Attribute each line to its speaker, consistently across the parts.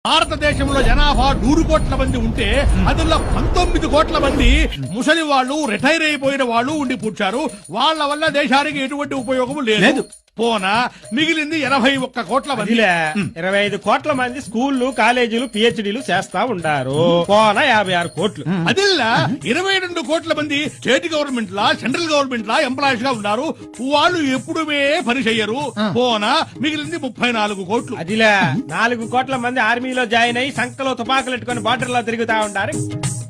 Speaker 1: భారతదేశంలో జనాభా 100 కోట్ల మంది ఉంటే అందులో 19 కోట్ల మంది ముసలి వాళ్ళు, రిటైర్ అయిపోయిన వాళ్ళు ఉండి పుచ్చారు. వాళ్ళ వల్ల దేశానికి ఎటువంటి ఉపయోగం లేదు. పోనా మిగిలింది 81 కోట్ల మంది.
Speaker 2: 25 కోట్ల మంది స్కూళ్లు, కాలేజీలు, పిహెచ్డీలు చేస్తా ఉండారు. పోనా 56 కోట్లు.
Speaker 1: అదిల్లా 22 కోట్ల మంది స్టేట్ గవర్నమెంట్ లా, సెంట్రల్ గవర్నమెంట్ లా ఎంప్లాయీస్ గా ఉన్నారు. వాళ్ళు ఎప్పుడుమే పని చెయ్యరు. పోనా మిగిలింది 34 కోట్లు.
Speaker 2: అదిలా 4 కోట్ల మంది ఆర్మీలో జాయిన్ అయ్యి సంకలో తుపాకులు పెట్టుకుని బార్డర్ లో తిరుగుతా ఉంటారు.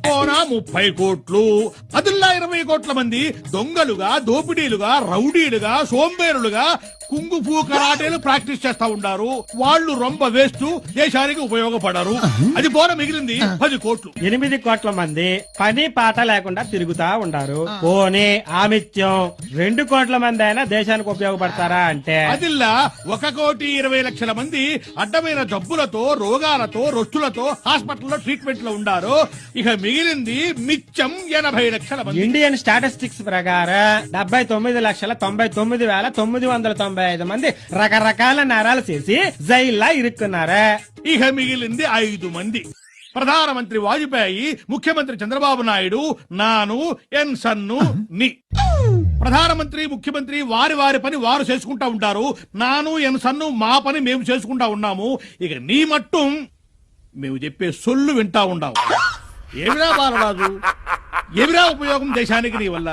Speaker 1: పోనా 30 కోట్లు. అదిల్లా 20 కోట్ల మంది దొంగలుగా, దోపిడీలుగా, రౌడీలుగా, సోంబేరులుగా కుంగుఫూ కరాటేలు ప్రాక్టీస్ చేస్తా ఉంటారు. వాళ్ళు రొంబ వేస్ట్, దేశానికి ఉపయోగపడరు. అది పోనా మిగిలింది 10 కోట్లు.
Speaker 2: 8 కోట్ల మంది పని పాట లేకుండా తిరుగుతా ఉంటారు. పోనీ ఆమిత్యం 2 కోట్ల మంది అయినా దేశానికి ఉపయోగపడతారా అంటే
Speaker 1: అదిల్లా 1,20,00,000 మంది అడ్డమైన జబ్బులతో, రోగాలతో, రొచ్చులతో హాస్పిటల్లో ట్రీట్మెంట్ లో ఉండారు. ఇక మిగిలింది మిచ్చం 80 లక్షల మంది.
Speaker 2: ఇండియన్ స్టాటిస్టిక్స్ ప్రకారం 79,99,995 మంది రకరకాల నేరాలు చేసి జైల్లో ఇరుక్కున్నారు.
Speaker 1: ఇక మిగిలింది 5 మంది. ప్రధానమంత్రి వాజ్పేయి, ముఖ్యమంత్రి చంద్రబాబు నాయుడు, నాను, ఎన్ సన్ను, ని. ప్రధానమంత్రి, ముఖ్యమంత్రి వారి వారి పని వారు చేసుకుంటా ఉంటారు. నాను, ఎన్ సన్ను మా పని మేము చేసుకుంటా ఉన్నాము. ఇక నీ మట్టు మేము చెప్పే సొల్లు వింటా ఉండావు. ఏమిరా బాలరాజు, ఏమిరా ఉపయోగం దేశానికి నీ వల్ల?